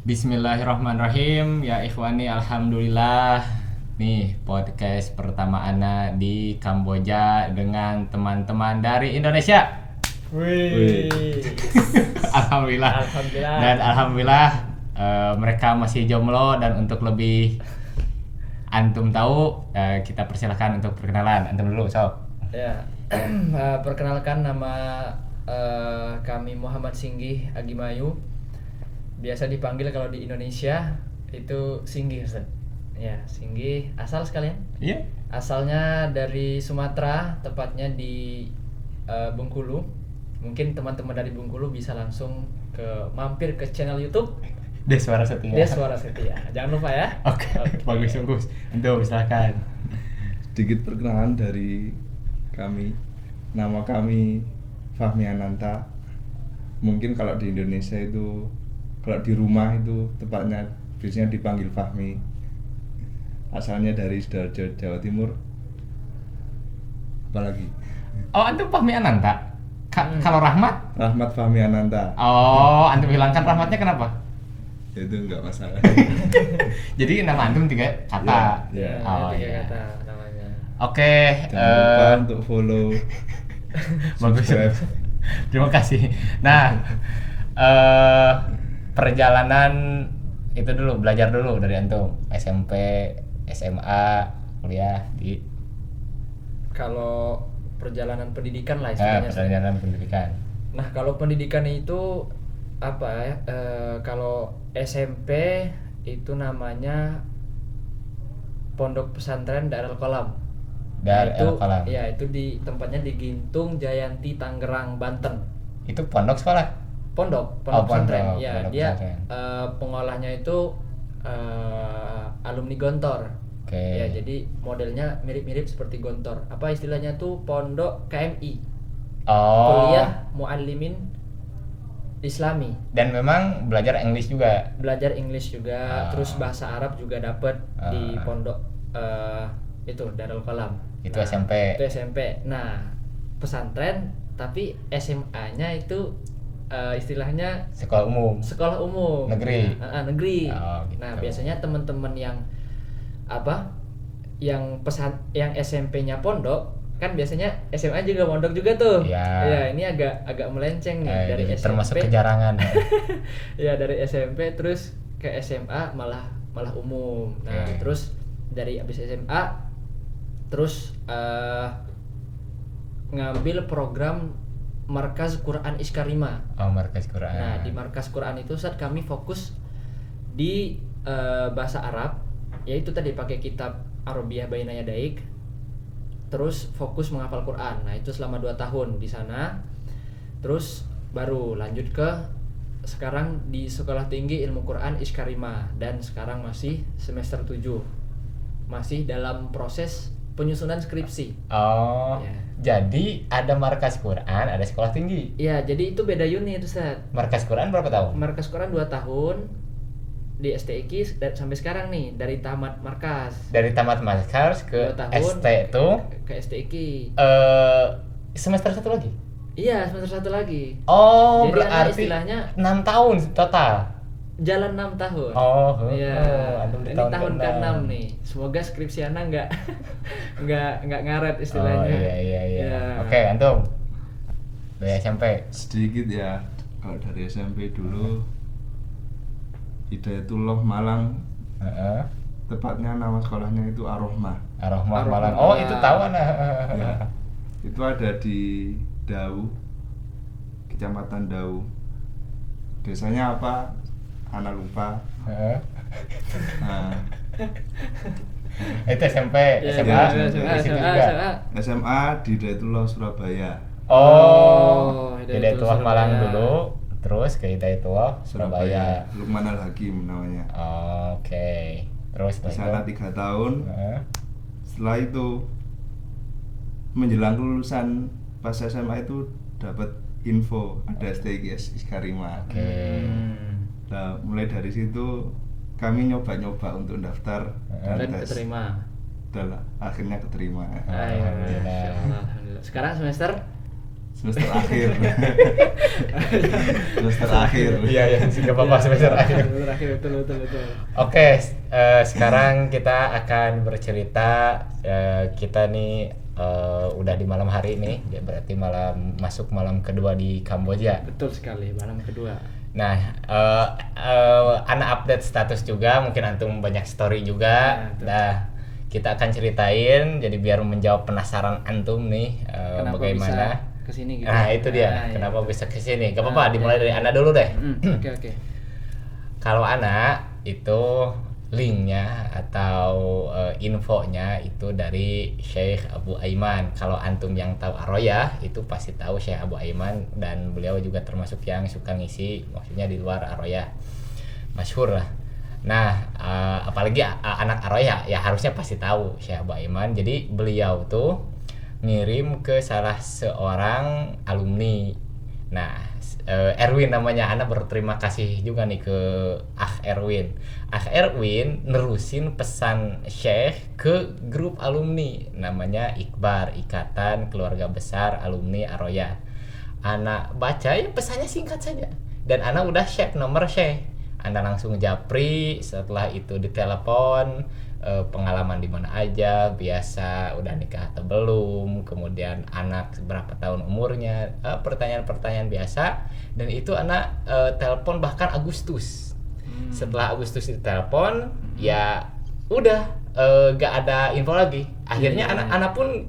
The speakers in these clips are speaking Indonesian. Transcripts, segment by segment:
Bismillahirrahmanirrahim. Ya ikhwani, alhamdulillah. Nih podcast pertama Ana di Kamboja dengan teman-teman dari Indonesia. Wih. Alhamdulillah. Alhamdulillah. Dan alhamdulillah mereka masih jomblo, dan untuk lebih antum tahu, kita persilahkan untuk perkenalan. Antum dulu, sob. Ya, perkenalkan nama kami Muhammad Singgih Agimayu. Biasa dipanggil kalau di Indonesia itu Singgih, Ustaz. Ya, Singgih. Asal sekalian? Iya. Asalnya dari Sumatera, tepatnya di Bengkulu. Mungkin teman-teman dari Bengkulu bisa langsung mampir ke channel YouTube Deswara Setia. Deswara Setia. Jangan lupa ya. Oke, bagus. Antum silakan. Sedikit perkenalan dari kami. Nama kami Fahmi Ananta. Mungkin kalau di Indonesia itu, kalau di rumah itu tepatnya biasanya dipanggil Fahmi. Asalnya dari Sidoarjo, Jawa Timur. Apalagi? Oh, antum Fahmi Ananta. Kalau Rahmat? Rahmat Fahmi Ananta. Oh, antum hilangkan Rahmatnya kenapa? Ya, itu enggak masalah. Jadi nama antum 3 kata. Ya. Oh, Tiga iya. kata namanya. Oke, Jangan lupa untuk follow, bagus. subscribe. Terima kasih. Nah, perjalanan itu dulu, belajar dulu dari antum. SMP, SMA, kuliah di Kalau perjalanan pendidikan lah istilahnya. perjalanan pendidikan. Nah, kalau pendidikan itu apa ya? Kalau SMP itu namanya Pondok Pesantren Darul Qalam. Darul Qalam. Ya, itu di tempatnya di Gintung Jayanti, Tangerang, Banten. Itu pondok sekolah. Pondok Oh, pesantren. pondok, Ya, pondok dia pesantren. pengolahnya itu alumni Gontor. Oke. Ya, jadi modelnya mirip-mirip seperti Gontor. Apa istilahnya tuh pondok KMI. Oh. Kuliah Muallimin Islami. Dan memang belajar English juga. Belajar English juga, terus bahasa Arab juga dapat di pondok itu Darul Qalam. Itu SMP. Itu SMP. Nah, pesantren tapi SMA-nya itu istilahnya Sekolah umum. sekolah umum. Negeri. Negeri. Oh, gitu. Nah, biasanya teman-teman yang yang SMP-nya pondok kan biasanya SMA juga pondok juga tuh. Iya. Ya, ini agak melenceng nih dari Jadi SMP. termasuk kejarangan. Ya, dari SMP terus ke SMA malah umum. Nah, Oke. terus dari abis SMA terus ngambil program Markaz Quran Iskarima. Oh, Markas Quran. Nah, di Markas Quran itu saat kami fokus di bahasa Arab, yaitu tadi pakai kitab Arabiyah Baina Yadaik. Terus fokus menghafal Quran. Nah, itu selama 2 tahun di sana. Terus baru lanjut ke sekarang di Sekolah Tinggi Ilmu Quran Iskarima, dan sekarang masih semester 7. Masih dalam proses penyusunan skripsi. Oh. Ya. Jadi ada Markas Quran, ada sekolah tinggi. Ya, jadi itu beda unit, Ustaz. Markas Quran berapa tahun? Markas Quran 2 tahun di STIK sampai sekarang nih, dari tamat markas Dari tamat Markas ke 2 tahun ST itu ke STIK. semester 1 lagi. Iya, semester 1 lagi. Oh, Jadi berarti istilahnya 6 tahun total. jalan 6 tahun. Oh, Iya. antum di Ini tahun tahun ke-6 ke-6 nih. Semoga skripsi Ana nggak ngaret Oh, istilahnya. iya. Ya. Oke, antum. Dari SMP. Sedikit ya, kalau dari SMP dulu Hidayatullah Malang, Heeh. tepatnya nama sekolahnya itu Ar-Rahmah. Ar-Rahmah Ar-Rahmah. Malang. Oh, itu tahu Ana. Ya, itu ada di Dau, Kecamatan Dau. Desanya apa? Ana lupa. Heeh. Nah, Itu SMP, Ya, SMA, ya, di situ juga. SMA di Hidayatullah Surabaya. Oh, Hidayatullah Hidayatullah Malang Surabaya. dulu, terus ke Hidayatullah Surabaya. Lukman Al-Hakim namanya. Oke. Terus Di sana 3 tahun. Heeh. Setelah itu menjelang lulusan pas SMA itu dapat info ada STIKS Iskarima. Oke. Nah, mulai dari situ kami nyoba-nyoba untuk daftar Dan tes. keterima. Dan akhirnya keterima. Alhamdulillah. Alhamdulillah. Sekarang semester semester akhir. Semester akhir. Iya ya, nggak apa-apa semester akhir. Terakhir betul. Oke, sekarang kita akan bercerita. Kita nih udah di malam hari nih, berarti masuk malam kedua di Kamboja. Betul sekali, malam kedua. Nah, anak update status juga, mungkin antum banyak story juga. Nah, kita akan ceritain, jadi biar menjawab penasaran antum nih, Kenapa bagaimana. bisa kesini gitu? Nah, itu dia. Iya. Kenapa bisa kesini? Gak apa-apa, dimulai dari Ana dulu deh. Oke. Kalau Ana itu linknya atau infonya itu dari Syekh Abu Aiman. Kalau antum yang tahu Aroya itu pasti tahu Syekh Abu Aiman, dan beliau juga termasuk yang suka ngisi, maksudnya di luar Aroya, masyhur lah. Nah, apalagi anak Aroya ya harusnya pasti tahu Syekh Abu Aiman. Jadi beliau tuh ngirim ke salah seorang alumni. Nah, Erwin namanya. Ana berterima kasih juga nih ke Erwin. Erwin nerusin pesan Syekh ke grup alumni namanya Ikbar, Ikatan Keluarga Besar Alumni Aroya. Ana baca ya pesannya singkat saja, dan Ana udah share nomor Syekh. Anda langsung japri, setelah itu ditelepon, pengalaman di mana aja, biasa udah nikah atau belum, kemudian anak berapa tahun umurnya, pertanyaan-pertanyaan biasa. Dan itu anak telepon bahkan Agustus. Setelah Agustus ditelepon, ya udah gak ada info lagi. Akhirnya anak pun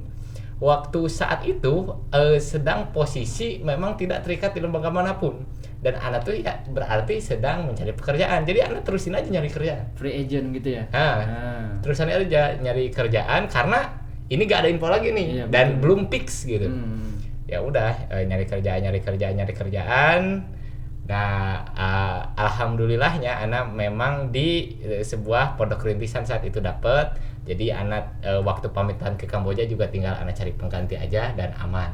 waktu saat itu sedang posisi memang tidak terikat di lembaga manapun. Dan anak tuh ya berarti sedang mencari pekerjaan. Jadi anak terusin aja nyari kerjaan. Free agent gitu ya? Terusan aja nyari kerjaan karena ini gak ada info lagi nih. Iya, dan belum fix gitu. Ya udah nyari kerjaan. Nah, alhamdulillahnya anak memang di sebuah pondok rintisan saat itu dapat. Jadi anak waktu pamitan ke Kamboja juga tinggal anak cari pengganti aja dan aman.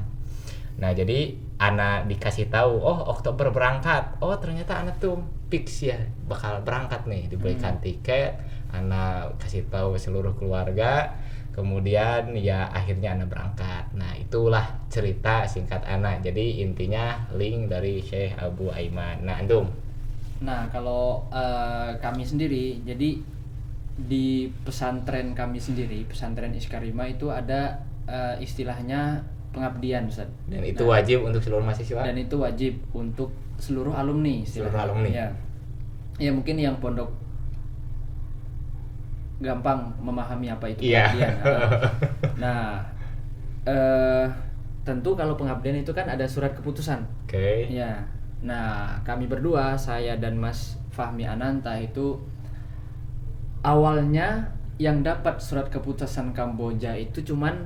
Nah, jadi anak dikasih tahu, oh Oktober berangkat. Oh, ternyata anak tuh fix ya bakal berangkat nih, dibelikan tiket. Anak kasih tahu seluruh keluarga. Kemudian ya akhirnya anak berangkat. Nah, itulah cerita singkat anak. Jadi intinya link dari Syekh Abu Aiman. Nah, antum. Nah, kalau kami sendiri, jadi di pesantren kami sendiri, pesantren Iskarima itu ada istilahnya pengabdian, Ustaz. Dan itu wajib untuk seluruh mahasiswa. Dan itu wajib untuk seluruh alumni. Seluruh alumni. Ya mungkin yang pondok gampang memahami apa itu pengabdian. Nah, tentu kalau pengabdian itu kan ada surat keputusan. Oke. Ya. Nah, kami berdua, saya dan Mas Fahmi Ananta itu awalnya yang dapat surat keputusan Kamboja itu cuman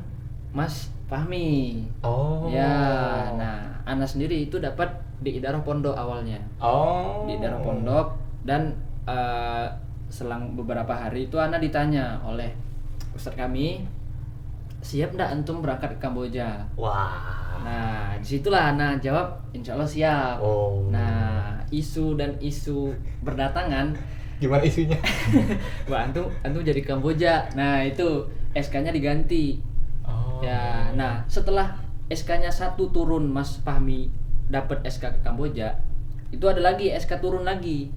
Mas Fahmi. Oh. Ya, nah, Ana sendiri itu dapat di Idarah Pondok awalnya. Oh. Di Idarah Pondok, dan selang beberapa hari itu Ana ditanya oleh Ustadz kami, siap ndak antum berangkat ke Kamboja? Wah. Nah, disitulah Ana jawab, insya Allah siap. Oh. Nah, isu berdatangan. Gimana isunya? Wah, antum jadi Kamboja. Nah, itu SK-nya diganti. Oh. Ya, nah setelah SK-nya satu turun, Mas Fahmi dapat SK ke Kamboja, itu ada lagi SK turun lagi.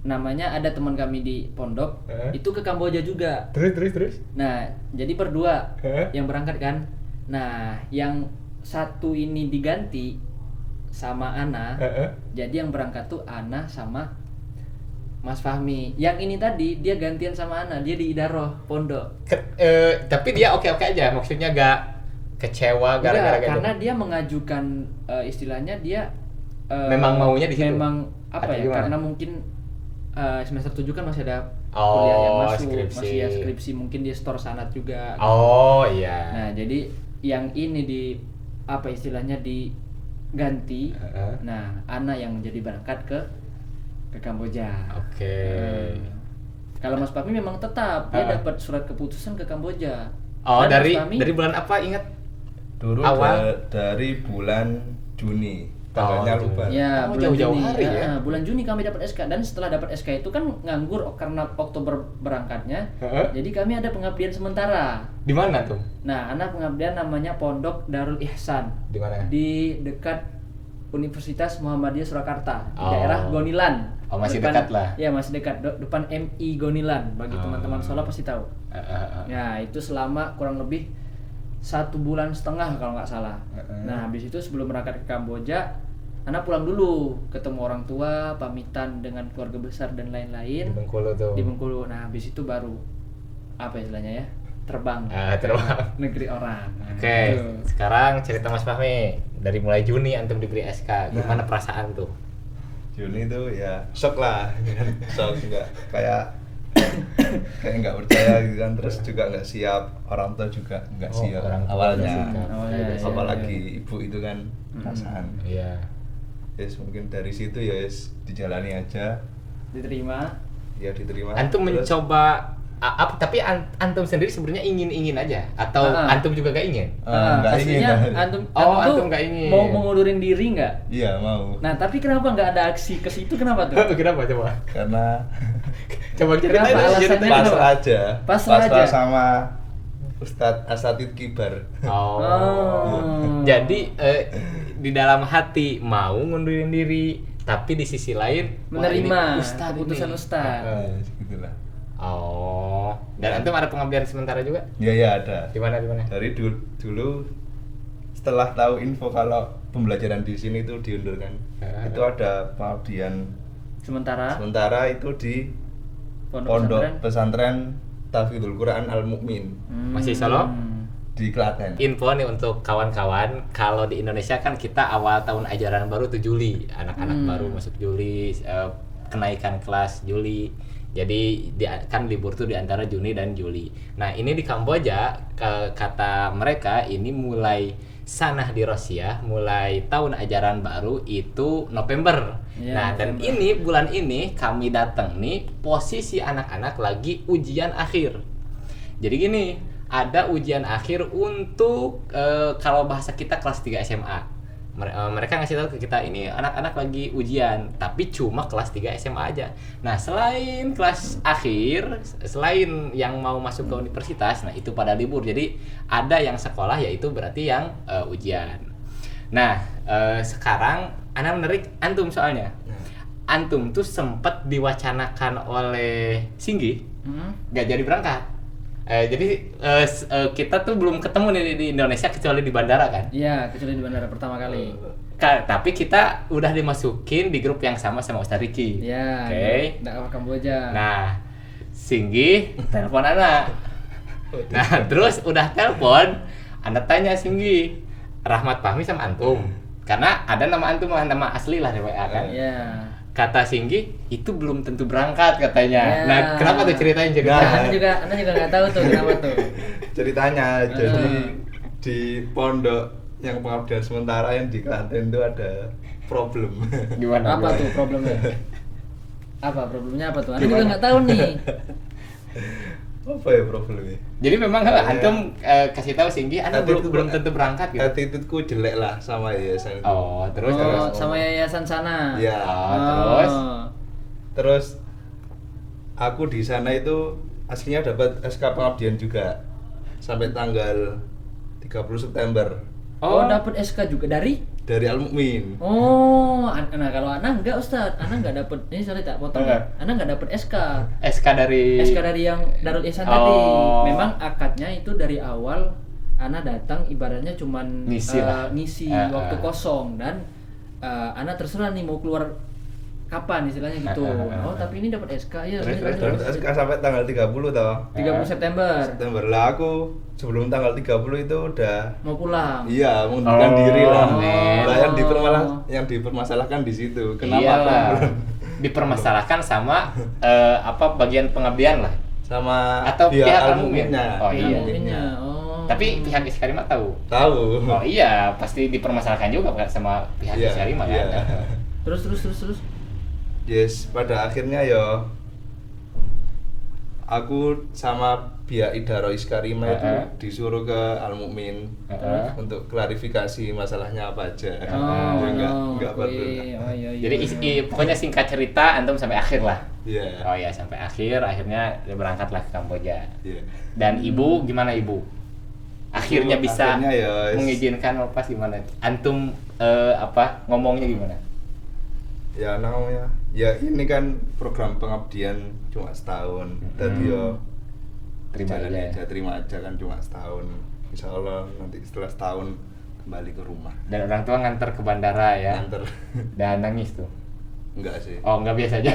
Namanya ada teman kami di pondok, itu ke Kamboja juga. Terus. Nah, jadi berdua yang berangkat kan. Nah, yang satu ini diganti sama Ana. Jadi yang berangkat tuh Ana sama Mas Fahmi. Yang ini tadi dia gantian sama Ana, dia di Idaroh Pondok. Tapi dia oke-oke aja, maksudnya gak kecewa gara-gara gitu. Karena dia mengajukan istilahnya dia memang maunya di situ. Memang apa atau ya? gimana? Karena mungkin semester 7 kan masih ada Oh, kuliah yang masuk, skripsi. masih ya skripsi, mungkin dia store sanad juga. Oh iya. Nah, jadi yang ini di apa istilahnya diganti. Nah, Ana yang jadi berangkat ke Kamboja. Oke. Kalau Mas Fahmi memang tetap dia dapat surat keputusan ke Kamboja. Oh, Dan dari bulan apa ingat? Dulu Awal? dari bulan Juni. tanggalnya Oh, lupa. Ya, Oh, bulan jauh-jauh Juni. hari ya? Bulan Juni kami dapat SK, dan setelah dapat SK itu kan nganggur karena Oktober berangkatnya. Heeh. Jadi kami ada pengabdian sementara. Di mana tuh? Nah, anak pengabdian namanya Pondok Darul Ihsan Di mana? di dekat Universitas Muhammadiyah Surakarta di Oh. daerah Gonilan. Oh, masih dekat lah. Ya, masih dekat depan MI Gonilan. Bagi Oh. teman-teman Solo pasti tahu. Ya, itu selama kurang lebih 1,5 bulan kalau nggak salah. Nah, habis itu sebelum berangkat ke Kamboja, anak pulang dulu, ketemu orang tua, pamitan dengan keluarga besar dan Di lain-lain Bengkulu tuh. di Bengkulu. Nah, habis itu baru apa istilahnya ya? Terbang. Terbang. ke negeri orang. Nah, Oke, itu. sekarang cerita Mas Fahmi. Dari mulai Juni antum diberi SK, gimana perasaan tuh? Juni itu ya shock lah, kan. Shock juga kayak nggak percaya gitu kan, terus juga nggak siap, orang tua juga nggak Oh, siap orang tua awalnya, nggak siap. Awalnya, Iya, apalagi ibu itu kan perasaan. Iya. Yes, mungkin dari situ ya yes, dijalani aja, Diterima. ya diterima. Antum Terus, mencoba tapi antum sendiri sebenarnya ingin aja atau antum juga gak ingin? nggak ingin. aslinya antum, Oh, tuh antum nggak ingin. mau mengundurin diri nggak? Iya mau, Nah, tapi kenapa nggak ada aksi ke situ? Kenapa tuh? Kenapa coba? karena Coba ceritain Kenapa dulu, alasannya? ceritain Kenapa? dulu. pasrah aja, Pasrah aja. sama Ustadz Asatid Kibar. Oh. Jadi di dalam hati mau ngundurin diri, tapi di sisi lain wah, Menerima ini ustadz keputusan ini. ustadz. Gitulah. Oh. Dan antum ada pengabdian sementara juga? Ya ada. Di mana? Dari dulu setelah tahu info kalau pembelajaran di sini itu diundurkan, itu ada pengabdian Sementara sementara itu di Pondok Pesantren Tahfidzul Quran Al Mukmin Masih Solo? di Klaten. Info nih untuk kawan-kawan, kalau di Indonesia kan kita awal tahun ajaran baru tuh Juli, anak-anak baru masuk Juli, kenaikan kelas Juli. Jadi kan libur tuh di antara Juni dan Juli. Nah, ini di Kamboja kata mereka ini mulai sanah di Rusia, mulai tahun ajaran baru itu November. Ya, Nah, dan November. ini bulan ini kami datang nih posisi anak-anak lagi ujian akhir. Jadi gini, ada ujian akhir untuk kalau bahasa kita kelas 3 SMA. Mereka ngasih tahu ke kita ini anak-anak lagi ujian, tapi cuma kelas 3 SMA aja. Nah, selain kelas akhir, selain yang mau masuk ke universitas, nah itu pada libur. Jadi ada yang sekolah, yaitu berarti yang ujian. Nah, sekarang anak menarik antum soalnya. Antum tuh sempat diwacanakan oleh Singgi nggak jadi berangkat. Jadi kita tuh belum ketemu nih di Indonesia kecuali di bandara kan. Iya, kecuali di bandara pertama kali. Tapi kita udah dimasukin di grup yang sama Ustaz Riki. Iya. Oke. Dakwah Kamboja. Nah, Singgi telepon anak. Nah, terus udah telepon, anak tanya Singgi, Rahmat Fahmi sama antum. Karena ada nama antum, nama asli lah di WA kan. Iya. Kata Singgi itu belum tentu berangkat katanya. Ya. Nah, kenapa tuh ceritain? Anda juga nggak tahu tuh kenapa tuh. Ceritanya jadi di pondok yang pengabdian sementara yang di Klaten itu ada problem. Gimana? Apa tuh problemnya? Apa problemnya apa tuh? Anda juga nggak tahu nih. Apa ya problemnya? Jadi memang antum kasih tahu Singgi, Anda belum tentu berangkat gitu. Attitude-ku jelek lah sama yayasan itu. Oh, terus Sama yayasan sana. Iya. Terus Terus aku di sana itu aslinya dapat SK pengabdian juga sampai tanggal 30 September Oh, dapat SK juga dari? dari Al Mukmin. Oh, nah kalau Ana enggak Ustaz, Ana enggak dapat. Ini sorry tak potong. Enggak. Ana enggak dapat SK. SK dari SK dari yang Darul Ihsan tadi. Oh. Memang akadnya itu dari awal Ana datang ibaratnya cuman Ngisi lah. ngisi waktu kosong, dan Ana terserah nih mau keluar kapan istilahnya gitu. Oh, tapi ini dapat SK ya. Terus, lanjut, terus. lanjut. SK sampai tanggal 30 toh. 30 September September lah, aku sebelum tanggal 30 itu udah mau pulang. iya mengundurkan diri lah. men. Lah yang dipermasalahkan di situ. Kenapa Iyalah. aku belum Dipermasalahkan sama bagian pengabdian lah. sama Atau pihak Al Al Mukmin. Mukminnya. Oh, Yang iya. mungkinnya. Oh. Tapi pihak Iskarima tahu. Tahu. Oh iya, pasti dipermasalahkan juga kan sama pihak Iya, Iskarima iya. kan. Terus. Yes, pada akhirnya ya aku sama Bia Ida Rois Karima itu Heeh. disuruh ke Al Mukmin Heeh. untuk klarifikasi masalahnya apa aja. Oh, Ya, no, enggak oke. perlu. Oh, iya, iya, Jadi iya. pokoknya singkat cerita antum sampai akhir lah. Iya. Oh ya, sampai akhirnya dia berangkatlah ke Kamboja. Iya. Dan ibu gimana ibu? Akhirnya bisa Akhirnya ya, mengizinkan lepas gimana? Antum ngomongnya gimana? Ya namanya ya ini kan program pengabdian cuma setahun. Tadi yo Terima jalan aja. aja, terima aja kan cuma setahun. Insya Allah nanti setelah setahun kembali ke rumah. Dan orang tua nganter ke bandara ya. Nganter. Dan nangis tuh. Enggak sih. Oh, enggak biasa aja.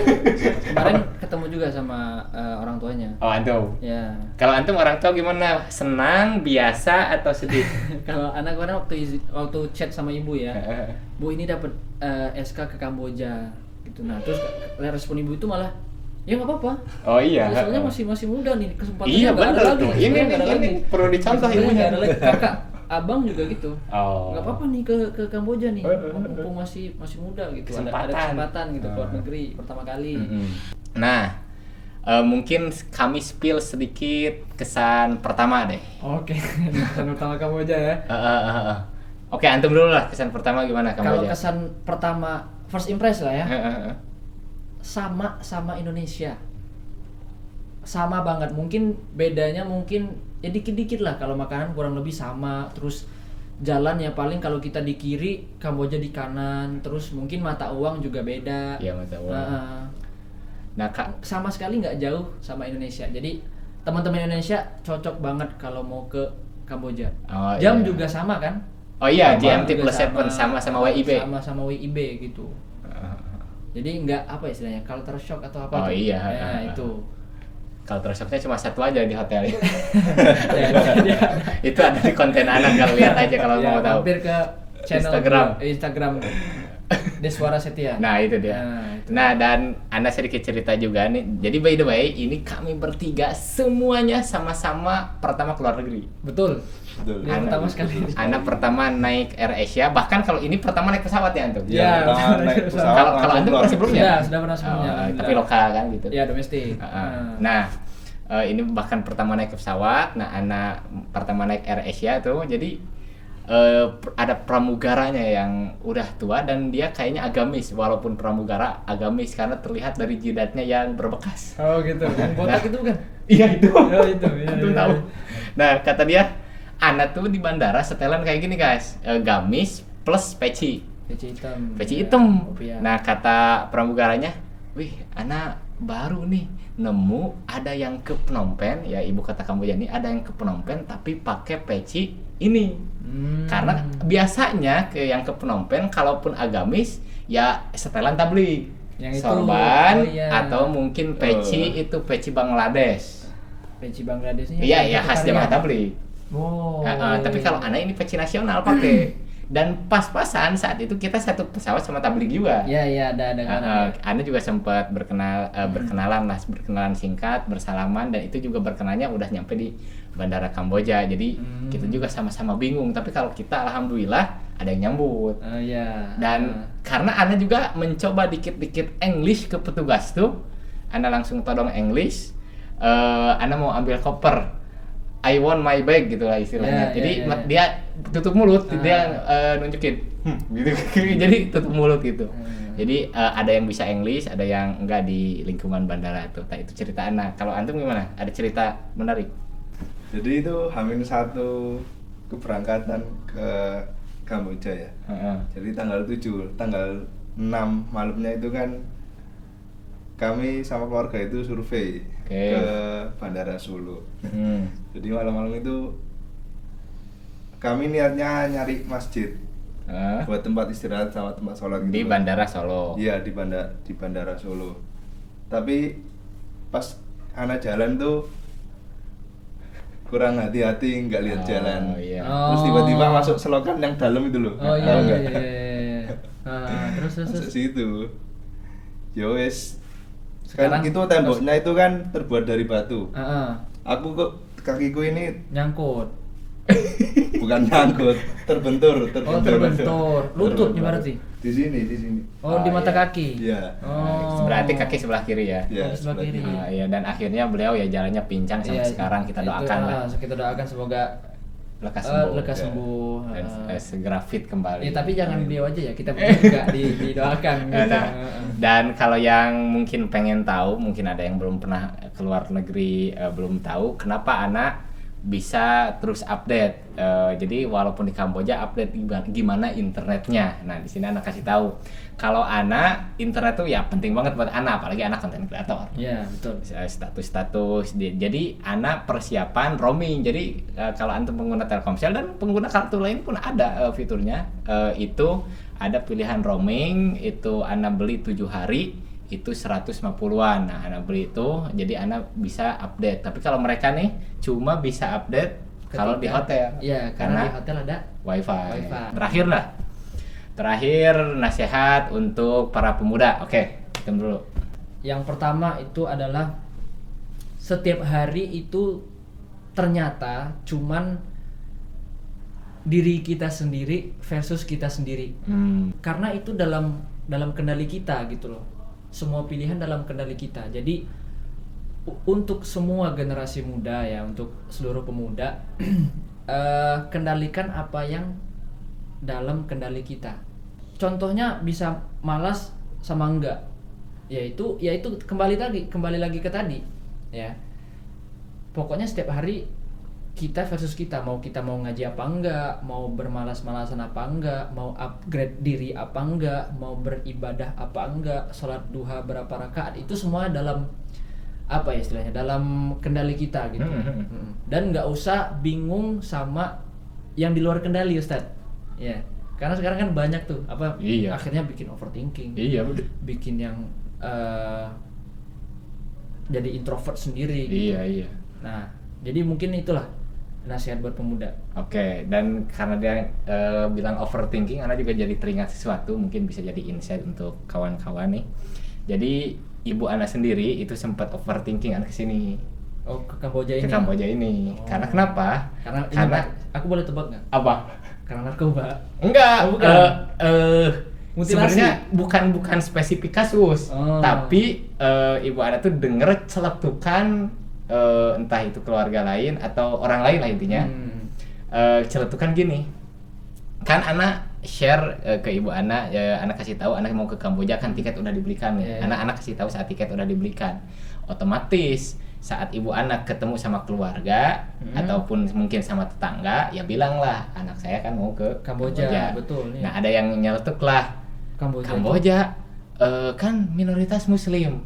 Kemarin ketemu juga sama orang tuanya. Oh, antum. Ya. Kalau antum orang tua gimana? Senang, biasa atau sedih? Kalau anak kemarin waktu chat sama ibu ya, Bu ini dapat SK ke Kamboja gitu. Nah, terus respon ibu itu malah ya nggak apa-apa. Oh iya. Soalnya masih muda nih, kesempatannya Iya nggak ada benar lagi. tuh. Sebenarnya nggak ada Ini lagi. perlu dicontoh Sebenarnya ibunya. nggak ada lagi. Kakak, abang juga gitu. Oh. Nggak apa-apa nih ke Kamboja nih, mumpung masih muda gitu. Ada kesempatan gitu keluar negeri pertama kali. Mm-mm. Nah, mungkin kami spill sedikit kesan pertama deh. Oke, kesan pertama Kamboja ya. Oke, antum dulu lah kesan pertama gimana Kalau Kamboja? kesan pertama first impress lah ya. Heeh. sama Indonesia, sama banget. Mungkin bedanya mungkin ya dikit-dikit lah, kalau makanan kurang lebih sama. Terus jalan ya paling kalau kita di kiri, Kamboja di kanan. Terus mungkin mata uang juga beda. Iya, mata uang. Nah, Kak, Sama sekali nggak jauh sama Indonesia. Jadi teman-teman Indonesia cocok banget kalau mau ke Kamboja. Oh, Jam iya. juga sama kan? Oh iya, Sama GMT juga plus 7 sama WIB. sama WIB gitu. Jadi nggak apa istilahnya, culture shock atau Oh apa tuh? iya, Ya, itu. Culture shocknya cuma satu aja di hotel. Ya, Itu ada di konten anak, kalau lihat aja kalau ya, mau tahu. mampir ke channel Instagram Deswara Setia. Nah, itu dia. itu. Nah, dan Anda sedikit cerita juga nih. Jadi by the way, ini kami bertiga semuanya sama-sama pertama keluar negeri. Betul. Betul. Yang pertama sekali. Anak pertama naik Air Asia, bahkan kalau ini pertama naik pesawat ya antum. Ya, pertama naik pesawat Kalau langsung antum keluar pernah sebelumnya? Ya, sudah pernah sebelumnya. Oh, Alhamdulillah. tapi lokal kan gitu. Ya, domestik. Nah, ini bahkan pertama naik pesawat. Nah, anak pertama naik Air Asia tuh, jadi ada pramugaranya yang udah tua dan dia kayaknya agamis, walaupun pramugara agamis karena terlihat dari jidatnya yang berbekas. Oh gitu. Yang botak itu bukan? Iya itu. Oh itu. Iya, Antum iya, tahu. iya. Nah, kata dia, anak tuh di bandara setelan kayak gini guys, gamis plus peci. Peci hitam. Peci Ya, hitam. kopiah. Nah, kata pramugaranya, wih, anak baru nih nemu ada yang ke Phnom Penh, ya ibu kota Kamboja ini ada yang ke Phnom Penh tapi pakai peci ini. Karena biasanya yang ke Phnom Penh kalaupun agamis ya setelan tabligh. Yang itu, sorban oh iya. atau mungkin peci itu peci Bangladesh. Peci Bangladeshnya. Iya, ya khas jamaah tabligh. Oh. Tapi kalau anak ini peci nasional pakai. Dan pas-pasan saat itu kita satu pesawat sama tabligh juga. Iya, ada kan. Anda juga sempat berkenalan singkat, bersalaman, dan itu juga berkenalnya udah nyampe di bandara Kamboja. Jadi kita juga sama-sama bingung. Tapi kalau kita alhamdulillah ada yang nyambut. Oh iya. Dan karena Anda juga mencoba dikit-dikit English ke petugas tuh, Anda langsung todong English. Anda mau ambil koper. I want my bag gitu lah istilahnya. Ya, Jadi ya. dia tutup mulut, dia nunjukin, gitu. Jadi tutup mulut gitu. Jadi ada yang bisa English, ada yang enggak di lingkungan bandara tuh. Nah, itu cerita anak. Kalau antum gimana? Ada cerita menarik? Jadi itu H-1 keberangkatan ke Kamboja ya. Jadi tanggal 7, tanggal 6 malamnya itu kan kami sama keluarga itu survei ke Bandara Solo. Jadi malam-malam itu kami niatnya nyari masjid buat tempat istirahat sama tempat sholat gitu. Di Bandara Solo. Iya, di Bandara Solo. Tapi pas anak jalan tuh kurang hati-hati, nggak lihat jalan. Iya. Terus tiba-tiba masuk selokan yang dalam itu loh. Oh iya, Tahu iya, nggak? iya. Terus. Masuk situ. Ya wes. Sekarang Kan itu temboknya itu kan terbuat dari batu. Heeh. Aku kok kakiku ini Nyangkut. Bukan nyangkut, terbentur. Oh, terbentur. Lututnya berarti. Di sini. Oh, di mata kaki. Iya. Oh. Berarti kaki sebelah kiri ya. Iya, Kaki sebelah kiri. Iya, dan akhirnya beliau ya jalannya pincang sampai Iya, sekarang kita itu, doakan lah kita doakan semoga lekas sembuh. lekas Ya. sembuh. Dan segera fit kembali. Ya, tapi jangan beliau aja ya, kita juga didoakan gitu. Nah, dan kalau yang mungkin pengen tahu, mungkin ada yang belum pernah keluar negeri, belum tahu kenapa anak bisa terus update. Jadi walaupun di Kamboja update gimana internetnya. Nah di sini anak kasih tahu kalau anak internet tuh ya penting banget buat anak, apalagi anak konten kreator. Iya, betul. Status. Jadi anak persiapan roaming. Jadi kalau antum pengguna Telkomsel dan pengguna kartu lain pun ada fiturnya. Itu ada pilihan roaming. Itu anak beli 7 hari itu 150-an. Nah, anak beli itu jadi anak bisa update. Tapi kalau mereka nih cuma bisa update kalau di hotel. Iya, karena di hotel ada wifi. wifi. Terakhir nasihat untuk para pemuda. Oke, hitung dulu. Yang pertama itu adalah setiap hari itu ternyata cuman diri kita sendiri versus kita sendiri. Karena itu dalam kendali kita gitu loh. Semua pilihan dalam kendali kita. Jadi untuk semua generasi muda ya, untuk seluruh pemuda, kendalikan apa yang dalam kendali kita. Contohnya bisa malas sama enggak. Yaitu kembali lagi ke tadi ya. Pokoknya setiap hari kita versus kita mau ngaji apa enggak, mau bermalas-malasan apa enggak, mau upgrade diri apa enggak, mau beribadah apa enggak, sholat duha berapa rakaat, itu semua dalam apa ya istilahnya, dalam kendali kita gitu. Dan nggak usah bingung sama yang di luar kendali, Ustadz ya, karena sekarang kan banyak tuh apa akhirnya bikin overthinking, bikin yang jadi introvert sendiri gitu. Nah jadi mungkin itulah nasihat buat pemuda. Oke, dan karena dia bilang overthinking, Ana juga jadi teringat sesuatu, mungkin bisa jadi insight untuk kawan-kawan nih. Jadi ibu Ana sendiri itu sempat overthinking Ana kesini. Oh, ke Kamboja ini. Ke Kamboja ini. Oh. Karena kenapa? Karena aku boleh tebak nggak? Apa? Karena narkoba. Enggak. Oh, bukan. Sebenarnya bukan spesifik kasus, tapi ibu Ana tuh denger celetukan entah itu keluarga lain atau orang lain lah intinya. Celetukan gini, kan anak share ke ibu anak, anak kasih tahu anak mau ke Kamboja kan tiket udah dibelikan nih. Anak kasih tahu saat tiket udah dibelikan, otomatis saat ibu anak ketemu sama keluarga ataupun mungkin sama tetangga, ya bilang lah anak saya kan mau ke Kamboja. Betul. Nah ada yang nyeletuk lah, Kamboja kan minoritas muslim.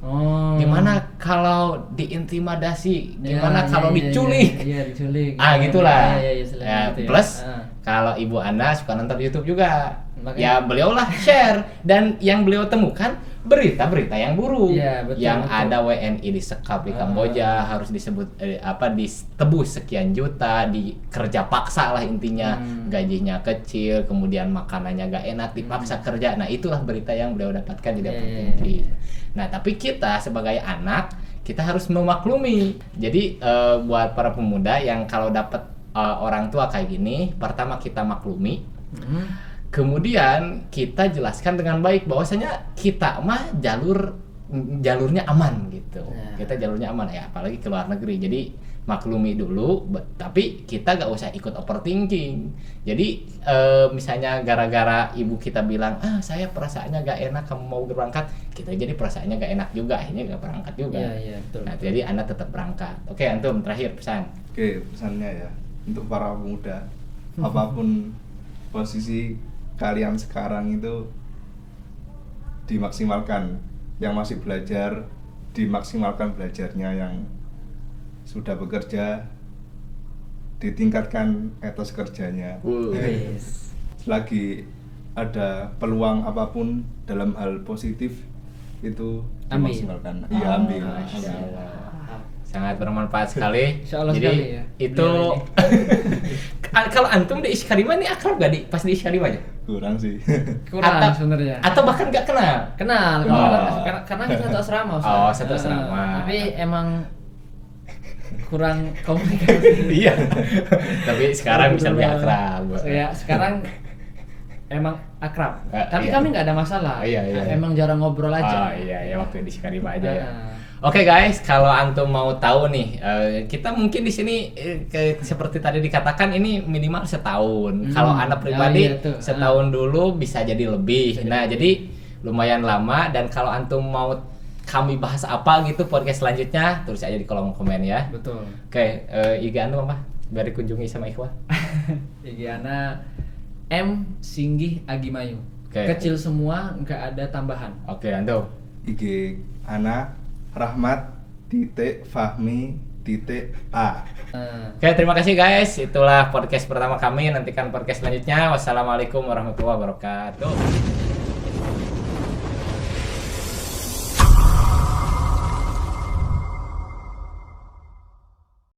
Gimana kalau diintimidasi? Gimana kalau diculik? Iya, diculik. Gitulah. Gitu plus kalau ibu Anda suka nonton YouTube juga. Ya beliau lah share, dan yang beliau temukan berita-berita yang buruk, yang ada WNI disekap di Kamboja, harus disebut ditebus sekian juta, dikerja paksa lah intinya, gajinya kecil, kemudian makanannya gak enak, dipaksa kerja. Nah itulah berita yang beliau dapatkan di overthinking. Nah tapi kita sebagai anak, kita harus memaklumi. Jadi buat para pemuda yang kalau dapat orang tua kayak gini, pertama kita maklumi. Kemudian kita jelaskan dengan baik bahwasanya kita mah jalurnya aman gitu. Kita jalurnya aman ya, apalagi ke luar negeri. Jadi maklumi dulu, tapi kita gak usah ikut overthinking. Jadi misalnya gara-gara ibu kita bilang, saya perasaannya gak enak kamu mau berangkat, kita jadi perasaannya gak enak juga, akhirnya gak berangkat juga. Betul. Nah jadi anak tetap berangkat. Oke, antum terakhir pesan. Oke, pesannya ya untuk para pemuda, apapun posisi kalian sekarang itu dimaksimalkan. Yang masih belajar dimaksimalkan belajarnya, yang sudah bekerja ditingkatkan etos kerjanya. Selagi ada peluang apapun dalam hal positif itu dimaksimalkan. Iya, ambil. Sangat bermanfaat sekali. Insyaallah. Jadi sekali, ya. itu kalau antum di Iskarima ini akrab gak pas di Iskarima aja? Kurang sih. Kurang sebenarnya. Atau bahkan gak kenal? Karena kita satu asrama. Satu asrama. Tapi emang kurang komunikasi. Iya. Tapi sekarang bisa lebih akrab. Ya, sekarang emang akrab. Tapi iya. kami nggak ada masalah. Iya. Emang jarang ngobrol aja. Oh iya waktu di Sikarima aja ya. Nah, Oke guys, kalau antum mau tahu nih, kita mungkin di sini seperti tadi dikatakan ini minimal setahun. Kalau anak pribadi iya tuh. setahun dulu bisa jadi lebih. Nah jadi lumayan lama, dan kalau antum mau kami bahas apa gitu podcast selanjutnya, tulis aja di kolom komen ya. betul. Oke, IG antum apa? Biar dikunjungi sama Ikhwan. Igiana M Singgih Agimayu. Oke. Kecil semua, nggak ada tambahan. Oke, antum. IG Ana Rahmat.Fahmi.A. Oke, terima kasih guys. Itulah podcast pertama kami. Nantikan podcast selanjutnya. Wassalamualaikum warahmatullahi wabarakatuh.